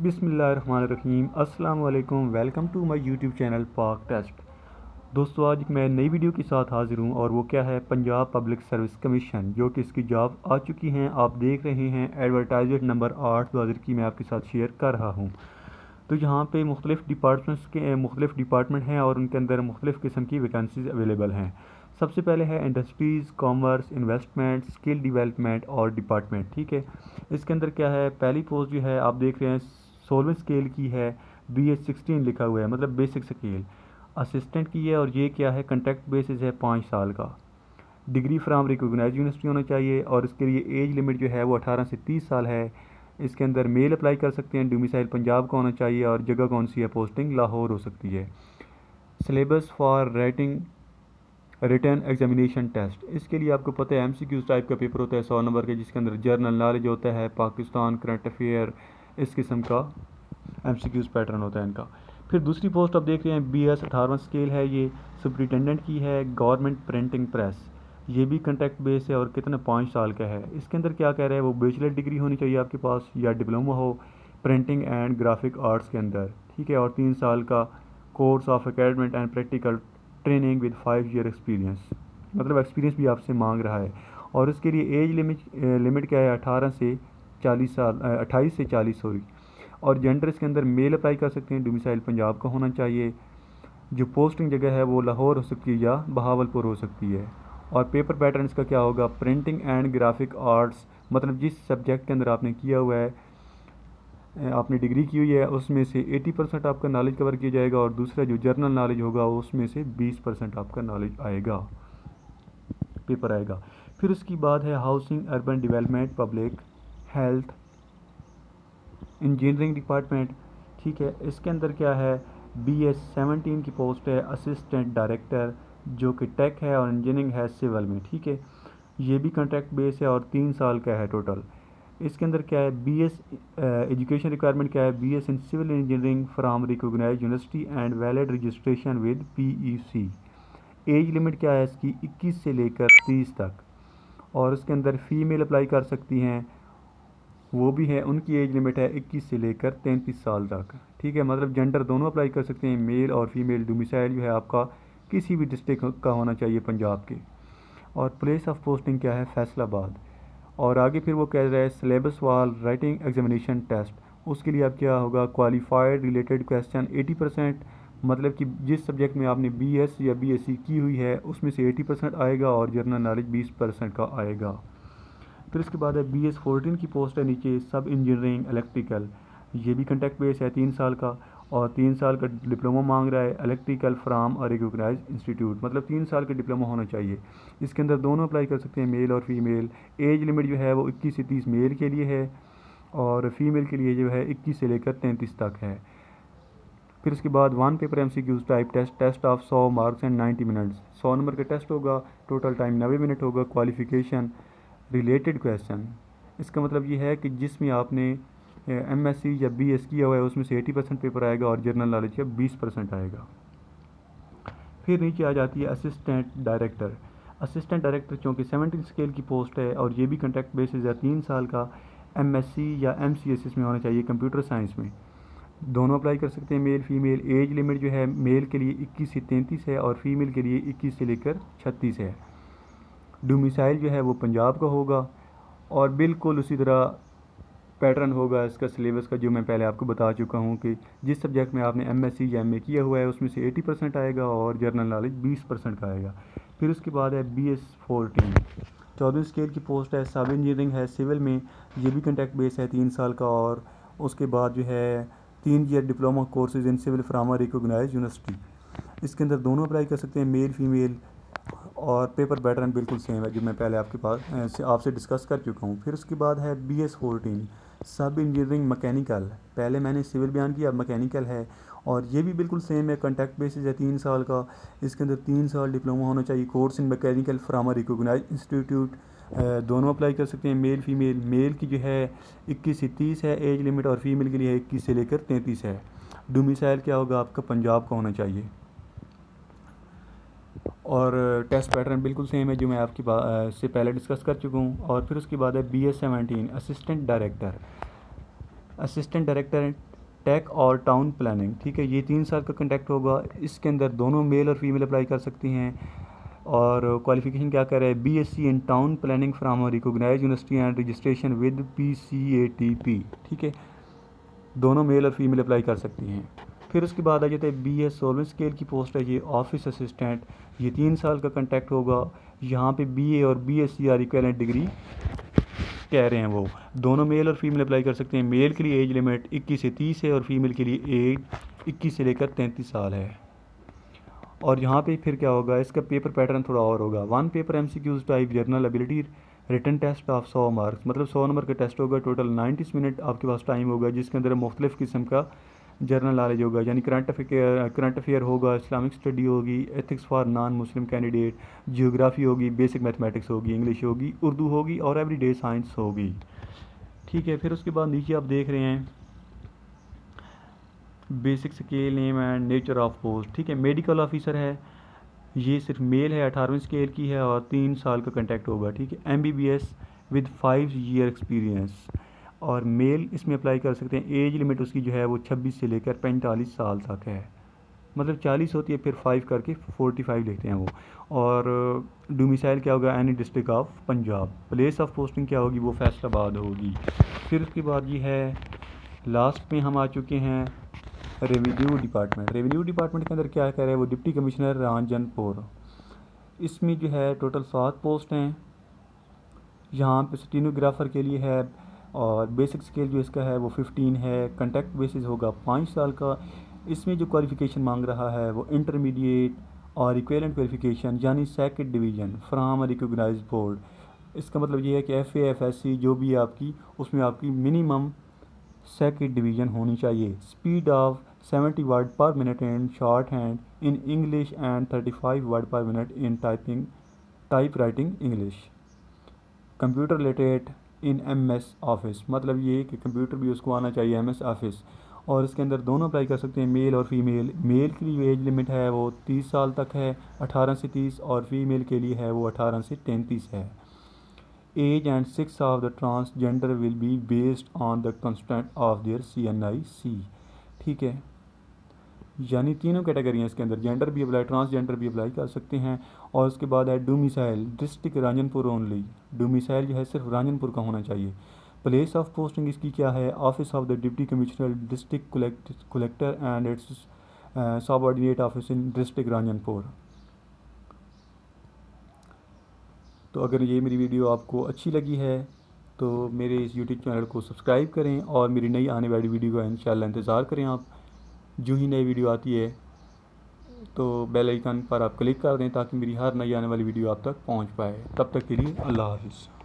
बिस्मिल्लाहिर्रहमानिर्रहीम। अस्सलाम वालेकुम। Welcome to my YouTube channel Pak taste. दोस्तों, आज मैं नई वीडियो के साथ हाज़िर हूँ और वो क्या है, पंजाब पब्लिक सर्विस कमीशन, जो कि इसकी जॉब आ चुकी हैं। आप देख रहे हैं एडवर्टाइजमेंट नंबर 8/2000 की मैं आपके साथ शेयर कर रहा हूँ। तो यहाँ पे मुख्तलिफ़ डिपार्टमेंट हैं और उनके अंदर मुख्तलिफ़ किस्म की वैकेंसीज अवेलेबल हैं। सबसे पहले है industries, commerce, investment, skill development और डिपार्टमेंट। ठीक है, इसके अंदर क्या है, पहली पोस्ट जो है आप देख रहे हैं 16वें स्केल की है। BS16 लिखा हुआ है, मतलब बेसिक स्केल असिस्टेंट की है। और ये क्या है, कंट्रैक्ट बेसिस है 5 साल का। डिग्री फ्राम रिकोगनाइज यूनिवर्सिटी होना चाहिए और इसके लिए एज लिमिट जो है वो 18 से 30 साल है। इसके अंदर मेल अप्लाई कर सकते हैं। डोमिसाइल पंजाब का होना चाहिए और जगह कौन सी है, पोस्टिंग लाहौर हो सकती है। Syllabus for writing return examination test, इसके लिए आपको पता है MCQ टाइप का पेपर होता है 100 नंबर के, जिसके अंदर जर्नल नॉलेज होता है, पाकिस्तान करंट अफेयर, इस किस्म का MCQ पैटर्न होता है इनका। फिर दूसरी पोस्ट आप देख रहे हैं BS 18वां स्केल है, ये सुपरिटेंडेंट की है, गवर्नमेंट प्रिंटिंग प्रेस। ये भी कंट्रैक्ट बेस है और कितना 5 साल का है। इसके अंदर क्या कह रहा है, वो बैचलर डिग्री होनी चाहिए आपके पास या डिप्लोमा हो प्रिंटिंग एंड ग्राफिक आर्ट्स के अंदर। ठीक है, और 3 साल का course of academic and practical training with 5 year experience, मतलब एक्सपीरियंस भी आपसे मांग रहा है। और इसके लिए एज लिमिट क्या है, 18 से 40 साल, 28 से 40 सॉरी। और जेंडर इसके अंदर मेल अप्लाई कर सकते हैं, डोमिसाइल पंजाब का होना चाहिए। जो पोस्टिंग जगह है वो लाहौर हो सकती है या बहावलपुर हो सकती है। और पेपर पैटर्न इसका क्या होगा, प्रिंटिंग एंड ग्राफिक आर्ट्स, मतलब जिस सब्जेक्ट के अंदर आपने किया हुआ है, आपने डिग्री की हुई है, उसमें से 80% आपका नॉलेज कवर किया जाएगा और दूसरा जो जर्नल नॉलेज होगा उसमें से 20% आपका नॉलेज आएगा, पेपर आएगा। फिर उसकी बाद है housing, urban development, public health, engineering department. ठीक है, इसके अंदर क्या है, BS17 की पोस्ट है असिस्टेंट डायरेक्टर, जो कि टेक है और इंजीनियरिंग है सिविल में। ठीक है, ये भी कॉन्ट्रैक्ट बेस है और 3 साल का है टोटल। इसके अंदर क्या है, BS एजुकेशन रिक्वायरमेंट क्या है, BS in civil engineering from recognise university and valid registration with PEC। Age limit क्या है इसकी, 21 से लेकर 30 तक। और उसके अंदर फ़ीमेल अप्लाई कर सकती हैं, वो भी है, उनकी एज लिमिट है 21 से लेकर 33 साल तक। ठीक है, मतलब जेंडर दोनों अप्लाई कर सकते हैं, मेल और फीमेल। डोमिसाइल जो है आपका किसी भी डिस्ट्रिक्ट का होना चाहिए पंजाब के। और प्लेस ऑफ पोस्टिंग क्या है, फैसलाबाद। और आगे फिर वो कह रहा है सिलेबस वाल राइटिंग एग्जामिनेशन टेस्ट, उसके लिए अब क्या होगा, क्वालिफाइड रिलेटेड क्वेश्चन 80%, मतलब कि जिस सब्जेक्ट में आपने BS या BSc की हुई है उसमें से 80% आएगा और जर्नल नॉलेज 20% का आएगा। फिर उसके बाद है BS14 की पोस्ट है नीचे, सब इंजीनियरिंग इलेक्ट्रिकल। ये भी कंटेक्ट बेस है 3 साल का और 3 साल का डिप्लोमा मांग रहा है, इलेक्ट्रिकल फ्राम और रिकोगनाइज इंस्टीट्यूट, मतलब 3 साल का डिप्लोमा होना चाहिए। इसके अंदर दोनों अप्लाई कर सकते हैं, मेल और फीमेल। एज लिमिट जो है वो 21 से 30 मेल के लिए है और फीमेल के लिए जो है 21 से लेकर 33 तक है। फिर उसके बाद 1 paper MCQ type test of 100 marks and 90 minutes, 100 number का टेस्ट होगा, टोटल टाइम 90 मिनट होगा। क्वालिफिकेशन रिलेटेड क्वेश्चन, इसका मतलब ये है कि जिसमें आपने MSc या BS किया हुआ है उसमें से 80% पेपर आएगा और जनरल नॉलेज का 20% आएगा। फिर नीचे आ जाती है असिस्टेंट डायरेक्टर। असिस्टेंट डायरेक्टर चूँकि 17 स्केल की पोस्ट है और ये भी कंट्रैक्ट बेसिस है, 3 साल का। MSc या MCS इसमें होना चाहिए, कंप्यूटर साइंस में। दोनों अप्लाई कर सकते हैं, मेल फीमेल। एज लिमिट जो है मेल के लिए 21 से 33 है और फीमेल के लिए 21 से लेकर 36 है। डोमिसाइल जो है वो पंजाब का होगा और बिल्कुल उसी तरह पैटर्न होगा इसका सिलेबस का, जो मैं पहले आपको बता चुका हूँ कि जिस सब्जेक्ट में आपने MSc या MA किया हुआ है उसमें से 80% आएगा और जर्नल नॉलेज 20% का आएगा। फिर उसके बाद है BS14, 14 स्केल की पोस्ट है, सब इंजीनियरिंग है सिविल में। ये भी कंट्रैक्ट बेस है 3 साल का। और उसके बाद जो है 3 year diploma courses in civil from recognise university. इसके अंदर दोनों अप्लाई कर सकते हैं, मेल फीमेल। और पेपर पैटर्न बिल्कुल सेम है जो मैं पहले आपके पास आपसे डिस्कस कर चुका हूँ। फिर उसके बाद है BS14, सब इंजीनियरिंग मैकेनिकल। पहले मैंने सिविल बयान किया, अब मैकेनिकल है और ये भी बिल्कुल सेम है, कॉन्टैक्ट बेसिस है 3 साल का। इसके अंदर 3 साल डिप्लोमा होना चाहिए, course in mechanical from recognize institute. दोनों अप्लाई कर सकते हैं, मेल फीमेल। मेल की जो है 21 से 30 है एज लिमिट और फीमेल के लिए 21 से लेकर 33 है। डोमिसाइल क्या होगा आपका, पंजाब का होना चाहिए। और टेस्ट पैटर्न बिल्कुल सेम है जो मैं आपकी से पहले डिस्कस कर चुका हूँ। और फिर उसके बाद है BS17 assistant director. Assistant director tech और टाउन प्लानिंग, ठीक है। ये 3 साल का कंट्रैक्ट होगा। इसके अंदर दोनों मेल और फीमेल अप्लाई कर सकती हैं। और क्वालिफिकेशन क्या कर रहा है, BSc in town planning from recognise university and registration with PCATP, ठीक है। दोनों मेल और फीमेल अप्लाई कर सकती हैं। फिर उसके बाद आ जाता है बीएस सोलवेंट स्केल की पोस्ट है, ये ऑफिस असिस्टेंट। ये 3 साल का कंट्रैक्ट होगा। यहाँ पे बीए और बीएससी आर इक्विवेलेंट डिग्री कह रहे हैं वो। दोनों मेल और फीमेल अप्लाई कर सकते हैं। मेल के लिए एज लिमिट 21 से 30 है और फीमेल के लिए एज 21 से लेकर 33 साल है। और यहाँ पे फिर क्या होगा, इसका पेपर पैटर्न थोड़ा और होगा। 1 paper MCQs type general ability written test of 100 marks, मतलब 100 नंबर का टेस्ट होगा। टोटल 90 मिनट आपके पास टाइम होगा, जिसके अंदर मुख्तलिफ़ किस्म का जर्नल नॉलेज होगा, यानी करंट अफेयर होगा, इस्लामिक स्टडी होगी, ethics for non Muslim candidate, geography होगी, बेसिक मैथमेटिक्स होगी, इंग्लिश होगी, उर्दू होगी और एवरीडे साइंस होगी, ठीक है। फिर उसके बाद नीचे आप देख रहे हैं basic scale name and nature of post, ठीक है। मेडिकल ऑफिसर है, ये सिर्फ मेल है, 18वीं स्केल की है और 3 साल का कंट्रैक्ट होगा, ठीक है। एमबीबीएस विद 5 ईयर एक्सपीरियंस, और मेल इसमें अप्लाई कर सकते हैं। एज लिमिट उसकी जो है वो 26 से लेकर 45 साल तक है, मतलब 40 होती है, फिर 5 करके 45 लिखते हैं वो। और डोमिसाइल क्या होगा, any district of Punjab. Place of posting क्या होगी, वो फैसलाबाद होगी। फिर उसके बाद ये है लास्ट में हम आ चुके हैं रेवेन्यू डिपार्टमेंट। रेवेन्यू डिपार्टमेंट के अंदर क्या कह रहे हैं वो, डिप्टी कमिश्नर रांझनपुर। इसमें जो है टोटल 7 पोस्ट हैं। यहाँ पे स्टीनोग्राफर के लिए है और बेसिक स्केल जो इसका है वो 15 है। कंट्रैक्ट बेसिस होगा 5 साल का। इसमें जो क्वालिफिकेशन मांग रहा है वो इंटरमीडिएट और इक्विवेलेंट क्वालिफिकेशन यानी second division from recognized board. इसका मतलब ये है कि एफए एफएससी जो भी है आपकी, उसमें आपकी मिनिमम सेकंड डिवीज़न होनी चाहिए। स्पीड ऑफ 70 वर्ड पर minute in short hand in English and 35 word पर minute in type writing English. Computer related in MS office, मतलब ये कि कंप्यूटर भी उसको आना चाहिए, एमएस ऑफिस। और इसके अंदर दोनों अप्लाई कर सकते हैं, मेल और फीमेल। मेल के लिए एज लिमिट है वो 30 साल तक है, 18 से 30, और फीमेल के लिए है वो 18 से 33 है। Age and sex of the transgender will be based on the constant of their CNIC, ठीक है। यानी तीनों कैटेगरी हैं इसके अंदर, जेंडर भी अप्लाई, ट्रांसजेंडर भी अप्लाई कर सकते हैं। और उसके बाद है डोमिसाइल डिस्ट्रिक्ट रांझनपुर ओनली। डोमिसाइल जो है सिर्फ रांझनपुर का होना चाहिए। प्लेस ऑफ पोस्टिंग इसकी क्या है, office of the deputy commissioner district collector and its subordinate office in district Ranjhanpur. तो अगर ये मेरी वीडियो आपको अच्छी लगी है तो मेरे इस यूट्यूब चैनल को सब्सक्राइब करें और मेरी नई आने वाली वीडियो का इंशाल्लाह इंतज़ार करें आप। जो ही नई वीडियो आती है तो बेल आइकन पर आप क्लिक कर दें ताकि मेरी हर नई आने वाली वीडियो आप तक पहुंच पाए। तब तक के लिए अल्लाह हाफ़िज़।